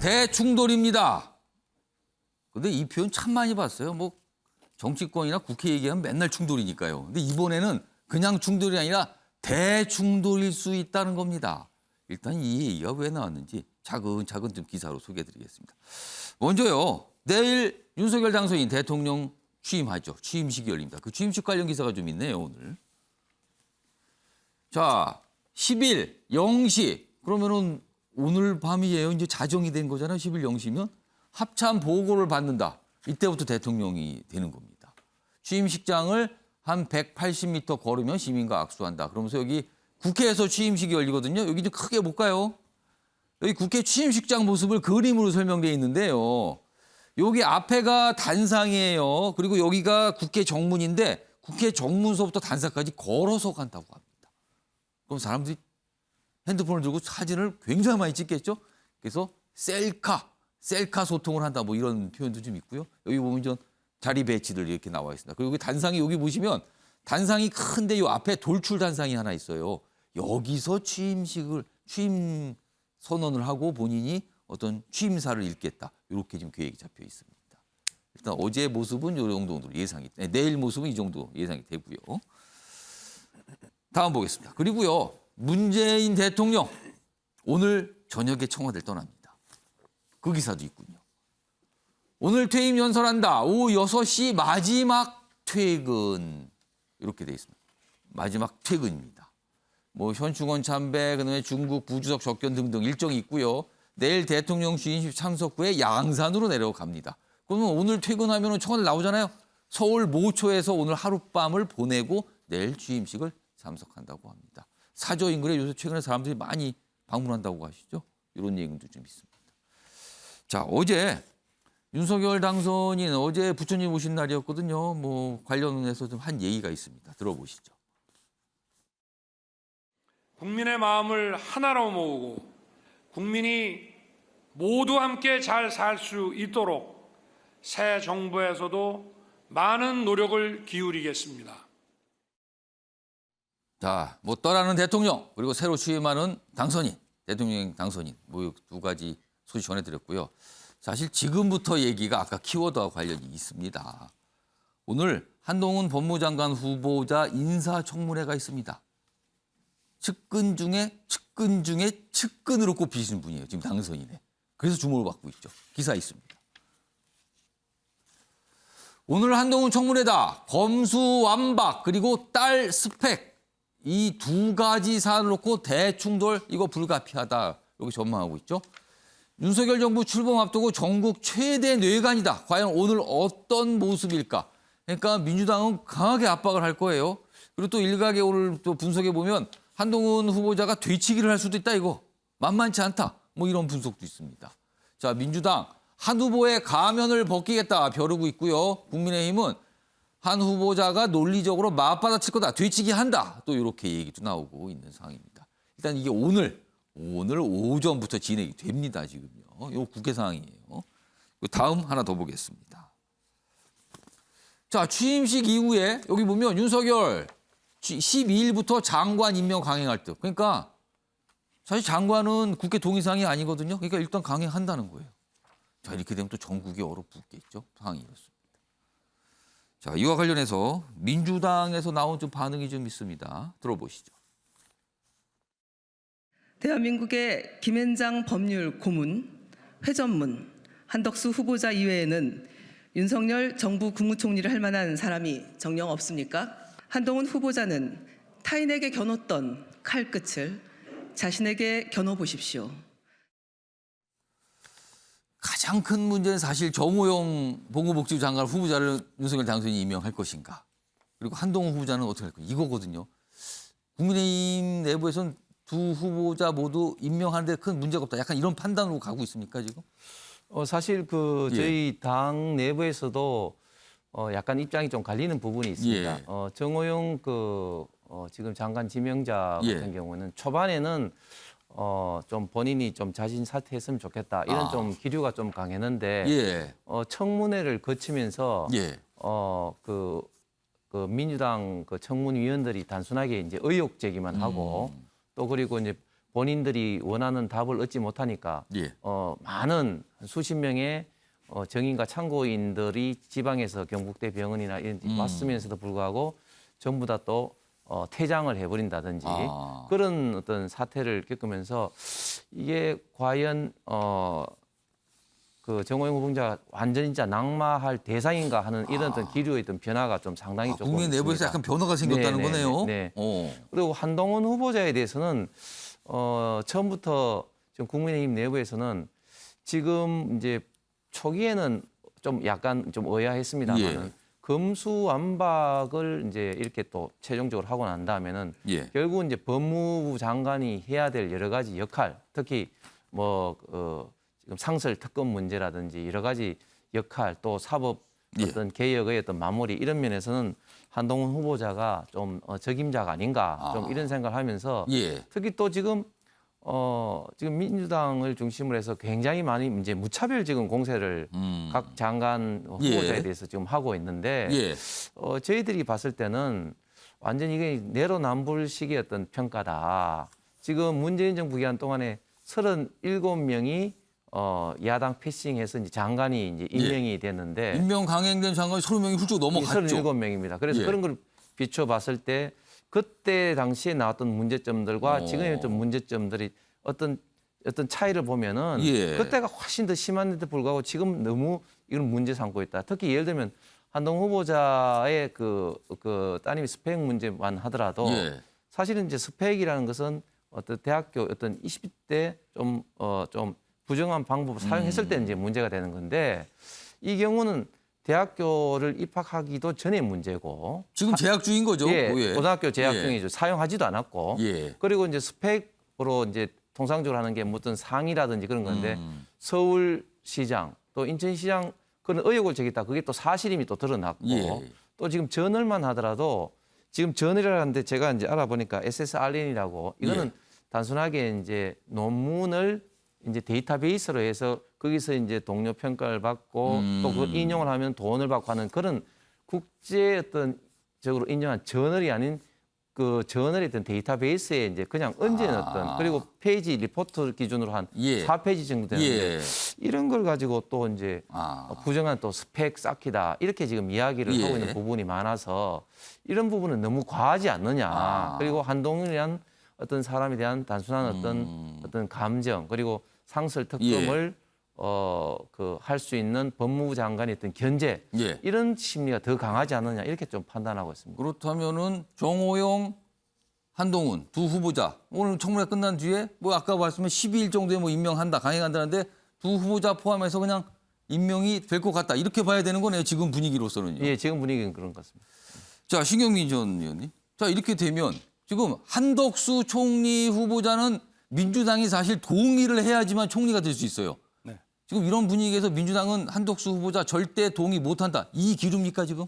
대충돌입니다. 근데 이 표현 참 많이 봤어요. 뭐 정치권이나 국회 얘기하면 맨날 충돌이니까요. 근데 이번에는 그냥 충돌이 아니라 대충돌일 수 있다는 겁니다. 일단 이 얘기가 왜 나왔는지 차근차근 좀 기사로 소개해드리겠습니다. 먼저요. 내일 윤석열 당선인 대통령 취임하죠. 취임식이 열립니다. 그 취임식 관련 기사가 좀 있네요, 오늘. 자, 10일 0시. 그러면은 오늘 밤이에요. 이제 자정이 된 거잖아요. 10일 0시면 합참 보고를 받는다. 이때부터 대통령이 되는 겁니다. 취임식장을 한 180m 걸으면 시민과 악수한다. 그러면서 여기 국회에서 취임식이 열리거든요. 여기 좀 크게 볼까요? 여기 국회 취임식장 모습을 그림으로 설명되어 있는데요. 여기 앞에가 단상이에요. 그리고 여기가 국회 정문인데 국회 정문서부터 단상까지 걸어서 간다고 합니다. 그럼 사람들이 핸드폰을 들고 사진을 굉장히 많이 찍겠죠. 그래서 셀카 소통을 한다. 뭐 이런 표현도 좀 있고요. 여기 보면 좀 자리 배치들 이렇게 나와 있습니다. 그리고 여기 단상이 여기 보시면 단상이 큰데 이 앞에 돌출 단상이 하나 있어요. 여기서 취임 선언을 하고 본인이 어떤 취임사를 읽겠다. 이렇게 지금 계획이 잡혀 있습니다. 일단 어제의 모습은 이 정도 예상이, 내일 모습은 이 정도 예상이 되고요. 다음 보겠습니다. 그리고요, 문재인 대통령 오늘 저녁에 청와대를 떠납니다. 그 기사도 있군요. 오늘 퇴임 연설한다. 오후 6시 마지막 퇴근. 이렇게 돼 있습니다. 마지막 퇴근입니다. 뭐 현충원 참배, 그다음에 중국 부주석 접견 등등 일정이 있고요. 내일 대통령 취임식 참석 후에 양산으로 내려갑니다. 그러면 오늘 퇴근하면 청와대 나오잖아요. 서울 모초에서 오늘 하룻밤을 보내고 내일 취임식을 참석한다고 합니다. 사저 인근에 요새 최근에 사람들이 많이 방문한다고 하시죠. 이런 얘기도 좀 있습니다. 자, 어제 윤석열 당선인 어제 부처님 오신 날이었거든요. 뭐 관련해서 좀 한 얘기가 있습니다. 들어보시죠. 국민의 마음을 하나로 모으고 국민이 모두 함께 잘 살 수 있도록 새 정부에서도 많은 노력을 기울이겠습니다. 자, 뭐 떠나는 대통령 그리고 새로 취임하는 당선인, 대통령 당선인 뭐 두 가지 소식 전해드렸고요. 사실 지금부터 얘기가 아까 키워드와 관련이 있습니다. 오늘 한동훈 법무장관 후보자 인사청문회가 있습니다. 측근 중에 측근으로 꼽히시는 분이에요. 지금 당선인에. 그래서 주목을 받고 있죠. 기사 있습니다. 오늘 한동훈 청문회다. 검수완박 그리고 딸 스펙 이 두 가지 사안을 놓고 대충돌 이거 불가피하다. 이렇게 전망하고 있죠. 윤석열 정부 출범 앞두고 전국 최대 뇌관이다. 과연 오늘 어떤 모습일까? 그러니까 민주당은 강하게 압박을 할 거예요. 그리고 또 일각에 오늘 또 분석해 보면 한동훈 후보자가 되치기를 할 수도 있다 이거. 만만치 않다. 뭐 이런 분석도 있습니다. 자, 민주당 한 후보의 가면을 벗기겠다 벼르고 있고요. 국민의힘은 한 후보자가 논리적으로 맞받아칠 거다. 되치기 한다. 또 이렇게 얘기도 나오고 있는 상황입니다. 일단 이게 오늘 오전부터 진행이 됩니다. 지금요. 이거 국회 상황이에요. 다음 하나 더 보겠습니다. 자, 취임식 이후에 여기 보면 윤석열 12일부터 장관 임명 강행할 듯. 그러니까 사실 장관은 국회 동의사항이 아니거든요. 그러니까 일단 강행한다는 거예요. 자, 이렇게 되면 또 전국이 얼어붙겠죠. 상황이 이렇습니다. 자, 이와 관련해서 민주당에서 나온 좀 반응이 좀 있습니다. 들어보시죠. 대한민국의 김앤장 법률 고문, 회전문, 한덕수 후보자 이외에는 윤석열 정부 국무총리를 할 만한 사람이 정녕 없습니까? 한동훈 후보자는 타인에게 겨눴던 칼끝을 자신에게 겨눠보십시오. 가장 큰 문제는 사실 정호영 보건복지부 장관 후보자를 윤석열 당선인이 임명할 것인가. 그리고 한동훈 후보자는 어떻게 할 것인가. 이거거든요. 국민의힘 내부에서는 두 후보자 모두 임명하는데 큰 문제가 없다. 약간 이런 판단으로 가고 있습니까 지금? 사실 저희 당 내부에서도 약간 입장이 좀 갈리는 부분이 있습니다. 정호영 지금 장관 지명자 같은 경우는 초반에는 좀 본인이 좀 자진 사퇴했으면 좋겠다 이런 좀 기류가 좀 강했는데 청문회를 거치면서 그 민주당 청문위원들이 단순하게 이제 의혹 제기만 하고 또 그리고 이제 본인들이 원하는 답을 얻지 못하니까 예. 많은 수십 명의 정인과 참고인들이 지방에서 경북대 병원이나 이런 데 왔으면서도 불구하고 전부 다 또 퇴장을 해버린다든지 그런 어떤 사태를 겪으면서 이게 과연 그 정호영 후보자가 완전히 진짜 낙마할 대상인가 하는 이런 어떤 기류의 어떤 변화가 좀 상당히 조금 국민 내부에서 있습니다. 약간 변화가 생겼다는 네, 네, 거네요. 네, 네. 그리고 한동훈 후보자에 대해서는 처음부터 지금 국민의힘 내부에서는 지금 이제 초기에는 좀 약간 좀 의아했습니다만은 예. 검수완박을 이제 이렇게 또 최종적으로 하고 난 다음에는 예. 결국은 이제 법무부 장관이 해야 될 여러 가지 역할, 특히 뭐 지금 상설 특검 문제라든지 여러 가지 역할, 또 사법 어떤 개혁의 어떤 마무리 이런 면에서는 한동훈 후보자가 좀 적임자가 아닌가 좀 이런 생각을 하면서 예. 특히 또 지금 지금 민주당을 중심으로 해서 굉장히 많이 이제 무차별 지금 공세를 각 장관 후보자에 예. 대해서 지금 하고 있는데 예. 저희들이 봤을 때는 완전히 이게 내로남불식의 어떤 평가다. 지금 문재인 정부 기간 동안에 37명이 야당 패싱해서 이제 장관이 이제 임명이 됐는데 임명 강행된 장관이 30명이 훌쩍 넘어갔죠. 37명입니다. 그래서 예. 그런 걸 비춰봤을 때 그때 당시에 나왔던 문제점들과 지금의 어떤 문제점들이 어떤 차이를 보면은 예. 그때가 훨씬 더 심한데도 불구하고 지금 너무 이런 문제 삼고 있다. 특히 예를 들면 한동훈 후보자의 그 따님이 스펙 문제만 하더라도 예. 사실은 이제 스펙이라는 것은 어떤 대학교 어떤 20대 좀 부정한 방법을 사용했을 때 이제 문제가 되는 건데 이 경우는 대학교를 입학하기도 전에 문제고 지금 재학 중인 거죠. 예, 예. 고등학교 재학 예. 중이죠. 사용하지도 않았고 예. 그리고 이제 스펙으로 이제 통상적으로 하는 게 어떤 상이라든지 그런 건데 서울시장 또 인천시장 그런 의혹을 제기했다. 그게 또 사실임이 또 드러났고 예. 또 지금 저널만 하더라도 지금 저널이라고 하는데 제가 이제 알아보니까 SSRN이라고 이거는 예. 단순하게 이제 논문을 이제 데이터베이스로 해서 거기서 이제 동료 평가를 받고 또 그 인용을 하면 돈을 받고 하는 그런 국제 어떤 적으로 인정한 저널이 아닌 그 저널의 어떤 데이터베이스에 이제 그냥 얹은 어떤 그리고 페이지 리포트 기준으로 한 예. 4페이지 정도 되는데 예. 이런 걸 가지고 또 이제 부정한 또 스펙 쌓기다 이렇게 지금 이야기를 예. 하고 있는 부분이 많아서 이런 부분은 너무 과하지 않느냐. 그리고 한동훈이란 어떤 사람에 대한 단순한 어떤 감정 그리고 상설 특검을 할 수 있는 법무부 장관의 어떤 견제 예. 이런 심리가 더 강하지 않느냐 이렇게 좀 판단하고 있습니다. 그렇다면은 정호영, 한동훈 두 후보자 오늘 청문회 끝난 뒤에 뭐 아까 말씀한 12일 정도에 뭐 임명한다, 강행한다는데 두 후보자 포함해서 그냥 임명이 될 것 같다 이렇게 봐야 되는 거네요. 지금 분위기로서는요. 예, 지금 분위기는 그런 것 같습니다. 자, 신경민 전 의원님. 자, 이렇게 되면 지금 한덕수 총리 후보자는 민주당이 사실 동의를 해야지만 총리가 될 수 있어요. 네. 지금 이런 분위기에서 민주당은 한덕수 후보자 절대 동의 못한다. 이 기류입니까 지금?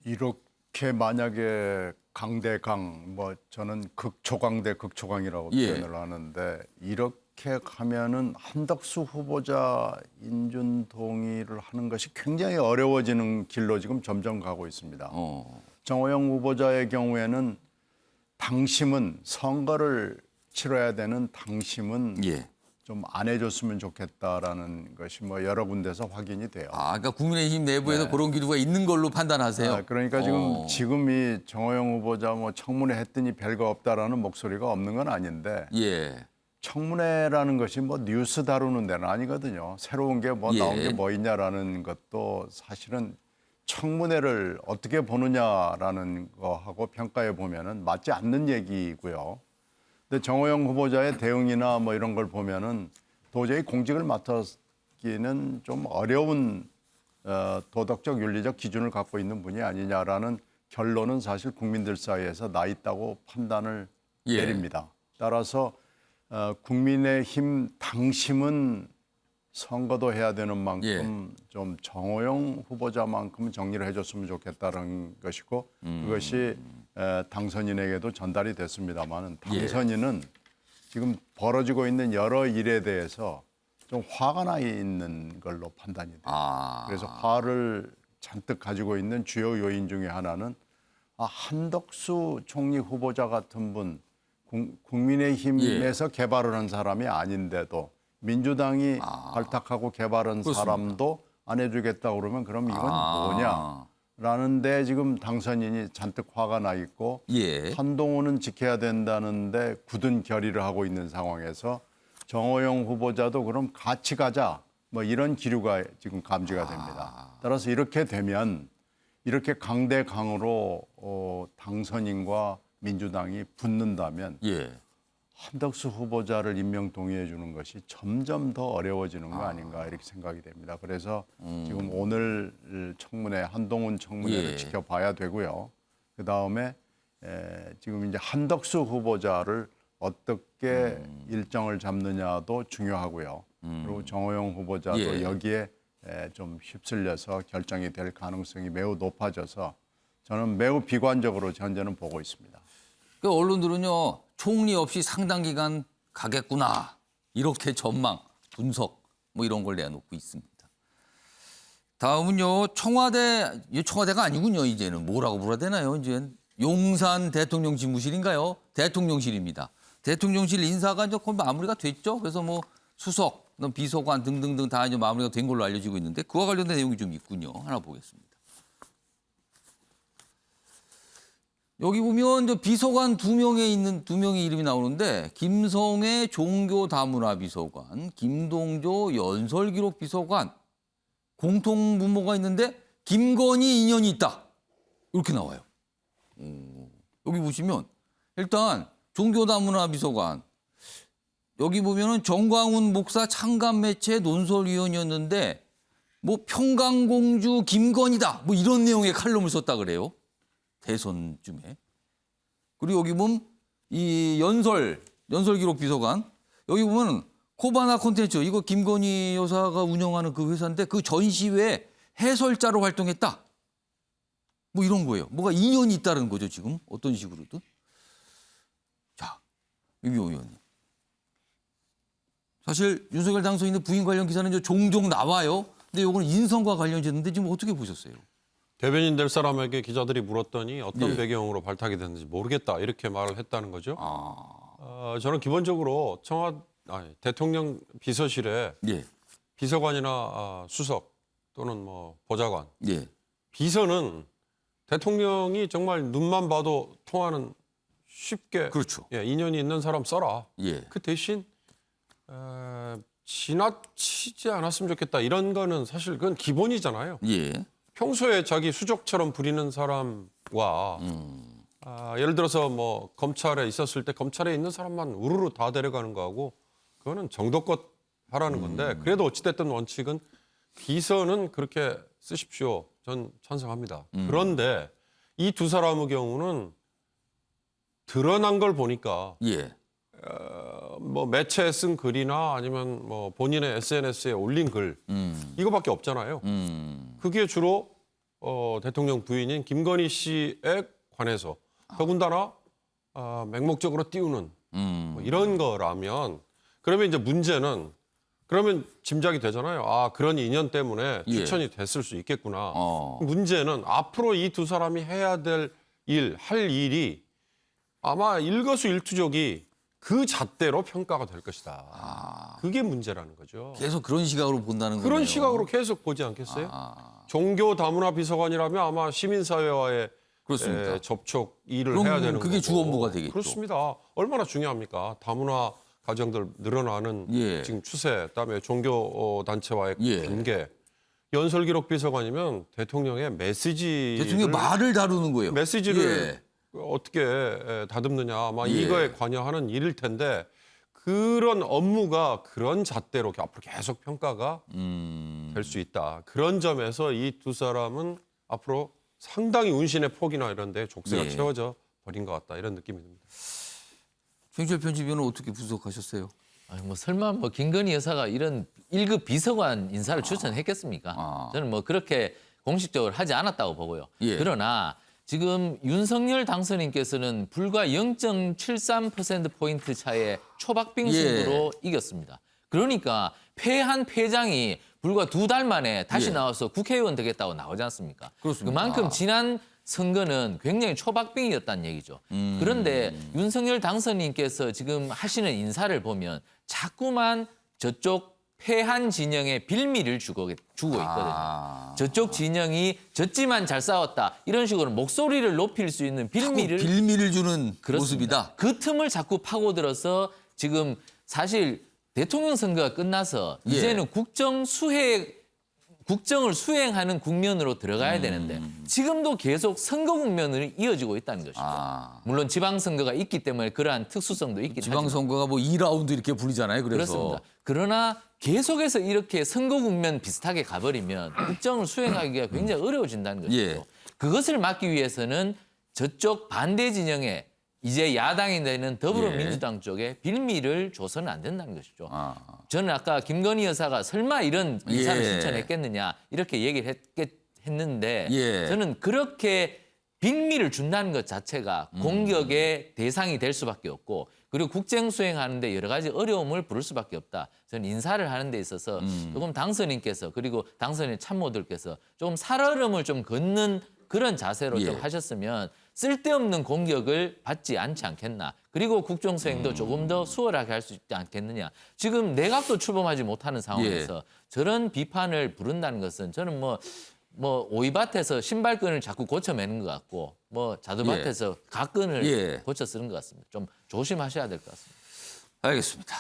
이렇게 만약에 강대강 뭐 저는 극초강대 극초강이라고 예. 표현을 하는데 이렇게 가면은 한덕수 후보자 인준 동의를 하는 것이 굉장히 어려워지는 길로 지금 점점 가고 있습니다. 정호영 후보자의 경우에는 당심은 선거를 치러야 되는 당심은 예. 좀 안 해줬으면 좋겠다라는 것이 뭐 여러 군데서 확인이 돼요. 그러니까 국민의힘 내부에서 그런 기류가 있는 걸로 판단하세요. 그러니까 지금 이 정호영 후보자 뭐 청문회 했더니 별거 없다라는 목소리가 없는 건 아닌데 예. 청문회라는 것이 뭐 뉴스 다루는 데는 아니거든요. 새로운 게 뭐 예. 나온 게 뭐 있냐라는 것도 사실은 청문회를 어떻게 보느냐라는 거하고 평가해 보면은 맞지 않는 얘기고요. 근데 정호영 후보자의 대응이나 뭐 이런 걸 보면은 도저히 공직을 맡기는 좀 어려운 도덕적 윤리적 기준을 갖고 있는 분이 아니냐라는 결론은 사실 국민들 사이에서 나 있다고 판단을 예. 내립니다. 따라서 국민의힘 당심은 선거도 해야 되는 만큼 좀 정호영 후보자만큼은 정리를 해줬으면 좋겠다는 것이고 그것이 당선인에게도 전달이 됐습니다만 당선인은 지금 벌어지고 있는 여러 일에 대해서 좀 화가 나 있는 걸로 판단이 돼요. 그래서 화를 잔뜩 가지고 있는 주요 요인 중에 하나는 한덕수 총리 후보자 같은 분 국민의힘에서 개발을 한 사람이 아닌데도 민주당이 발탁하고 개발한 그렇습니다. 사람도 안 해주겠다 그러면 그럼 이건 뭐냐라는데 지금 당선인이 잔뜩 화가 나 있고 예. 한동훈은 지켜야 된다는데 굳은 결의를 하고 있는 상황에서 정호영 후보자도 그럼 같이 가자 뭐 이런 기류가 지금 감지가 됩니다. 따라서 이렇게 되면 이렇게 강대강으로 당선인과 민주당이 붙는다면 예. 한덕수 후보자를 임명 동의해 주는 것이 점점 더 어려워지는 거 아닌가 이렇게 생각이 됩니다. 그래서 지금 오늘 청문회 한동훈 청문회를 예. 지켜봐야 되고요. 그 다음에 지금 이제 한덕수 후보자를 어떻게 일정을 잡느냐도 중요하고요. 그리고 정호영 후보자도 예. 여기에 좀 휩쓸려서 결정이 될 가능성이 매우 높아져서 저는 매우 비관적으로 현재는 보고 있습니다. 그 언론들은요, 총리 없이 상당 기간 가겠구나 이렇게 전망, 분석 뭐 이런 걸 내놓고 있습니다. 다음은요, 청와대가 아니군요. 이제는 뭐라고 불러야 되나요? 이제 용산 대통령 집무실인가요? 대통령실입니다. 대통령실 인사가 이제 거의 마무리가 됐죠. 그래서 뭐 수석, 비서관 등등등 다 이제 마무리가 된 걸로 알려지고 있는데 그와 관련된 내용이 좀 있군요. 하나 보겠습니다. 여기 보면 저 비서관 두 명의 이름이 나오는데 김성애 종교다문화 비서관, 김동조 연설기록 비서관 공통 분모가 있는데 김건희 인연이 있다 이렇게 나와요. 여기 보시면 일단 종교다문화 비서관 여기 보면은 정광훈 목사 창간 매체 논설위원이었는데 뭐 평강공주 김건희다 뭐 이런 내용의 칼럼을 썼다 그래요. 대선쯤에. 그리고 여기 보면 이 연설기록 비서관 여기 보면 코바나 콘텐츠 이거 김건희 여사가 운영하는 그 회사인데 그 전시회 해설자로 활동했다. 뭐 이런 거예요. 뭐가 인연이 있다는 거죠 지금 어떤 식으로든. 자, 유비호 의원님. 사실 윤석열 당선인의 부인 관련 기사는 이제 종종 나와요. 근데 이거는 인선과 관련됐는데 지금 어떻게 보셨어요? 대변인 될 사람에게 기자들이 물었더니 어떤 예. 배경으로 발탁이 됐는지 모르겠다 이렇게 말을 했다는 거죠. 저는 기본적으로 대통령 비서실에 예. 비서관이나 수석 또는 뭐 보좌관, 예. 비서는 대통령이 정말 눈만 봐도 통하는 쉽게 그렇죠. 인연이 있는 사람 써라. 예. 그 대신 지나치지 않았으면 좋겠다. 이런 거는 사실 그건 기본이잖아요. 예. 평소에 자기 수족처럼 부리는 사람과 예를 들어서 뭐 검찰에 있었을 때 검찰에 있는 사람만 우르르 다 데려가는 거하고 그거는 정도껏 하라는 건데 그래도 어찌됐든 원칙은 비서는 그렇게 쓰십시오. 전 찬성합니다. 그런데 이 두 사람의 경우는 드러난 걸 보니까 예. 뭐 매체에 쓴 글이나 아니면 뭐 본인의 SNS에 올린 글 이거밖에 없잖아요. 그게 주로 대통령 부인인 김건희 씨에 관해서 더군다나 맹목적으로 띄우는 뭐 이런 거라면 그러면 이제 문제는 그러면 짐작이 되잖아요. 아 그런 인연 때문에 예. 추천이 됐을 수 있겠구나. 문제는 앞으로 이 두 사람이 해야 될 일, 할 일이 아마 일거수일투족이 그 잣대로 평가가 될 것이다. 그게 문제라는 거죠. 계속 그런 시각으로 본다는 거예요. 그런 시각으로 계속 보지 않겠어요? 종교 다문화 비서관이라면 아마 시민사회와의 그렇습니다. 접촉 일을 그럼 해야 되는 그게 거고. 주 업무가 되겠죠. 그렇습니다. 얼마나 중요합니까? 다문화 가정들 늘어나는 예. 지금 추세, 그다음에 종교 단체와의 예. 관계. 연설기록 비서관이면 대통령의 메시지를 대통령 말을 다루는 거예요. 메시지를 예. 어떻게 다듬느냐 아마 예. 이거에 관여하는 일일 텐데 그런 업무가 그런 잣대로 앞으로 계속 평가가 될 수 있다. 그런 점에서 이 두 사람은 앞으로 상당히 운신의 폭이나 이런 데 족쇄가 예. 채워져 버린 것 같다. 이런 느낌이 듭니다. 최인철 편집위원은 어떻게 분석하셨어요? 아니, 뭐 설마 뭐 김건희 여사가 이런 1급 비서관 인사를 추천했겠습니까? 저는 뭐 그렇게 공식적으로 하지 않았다고 보고요. 예. 그러나 지금 윤석열 당선인께서는 불과 0.73%포인트 차의 초박빙승으로 이겼습니다. 그러니까 패한 패장이 불과 2달 만에 다시 예. 나와서 국회의원 되겠다고 나오지 않습니까? 그렇습니다. 그만큼 지난 선거는 굉장히 초박빙이었다는 얘기죠. 그런데 윤석열 당선인께서 지금 하시는 인사를 보면 자꾸만 저쪽 패한 진영에 빌미를 주고 있거든요. 저쪽 진영이 졌지만 잘 싸웠다. 이런 식으로 목소리를 높일 수 있는 빌미를 주는 그렇습니다. 모습이다. 그 틈을 자꾸 파고들어서 지금 사실 대통령 선거가 끝나서 예. 이제는 국정을 수행하는 국면으로 들어가야 되는데 지금도 계속 선거 국면으로 이어지고 있다는 것이죠. 물론 지방선거가 있기 때문에 그러한 특수성도 있긴 하지만 지방선거가 뭐 2라운드 이렇게 불리잖아요. 그래서. 그렇습니다. 그러나 계속해서 이렇게 선거 국면 비슷하게 가버리면 국정을 수행하기가 굉장히 어려워진다는 것이죠. 예. 그것을 막기 위해서는 저쪽 반대 진영에 이제 야당이 되는 더불어민주당 쪽에 빌미를 줘서는 안 된다는 것이죠. 저는 아까 김건희 여사가 설마 이런 인사를 예. 신청했겠느냐 이렇게 얘기를 했는데 예. 저는 그렇게 빌미를 준다는 것 자체가 공격의 대상이 될 수밖에 없고 그리고 국정 수행하는데 여러 가지 어려움을 부를 수밖에 없다. 저는 인사를 하는 데 있어서 조금 당선인께서 그리고 당선인 참모들께서 조금 살얼음을 좀 걷는 그런 자세로 예. 좀 하셨으면 쓸데없는 공격을 받지 않지 않겠나. 그리고 국정 수행도 조금 더 수월하게 할 수 있지 않겠느냐. 지금 내각도 출범하지 못하는 상황에서 저런 비판을 부른다는 것은 저는 뭐 오이밭에서 신발끈을 자꾸 고쳐매는 것 같고 뭐 자두밭에서 갓끈을 예. 고쳐 쓰는 것 같습니다. 좀 조심하셔야 될 것 같습니다. 알겠습니다.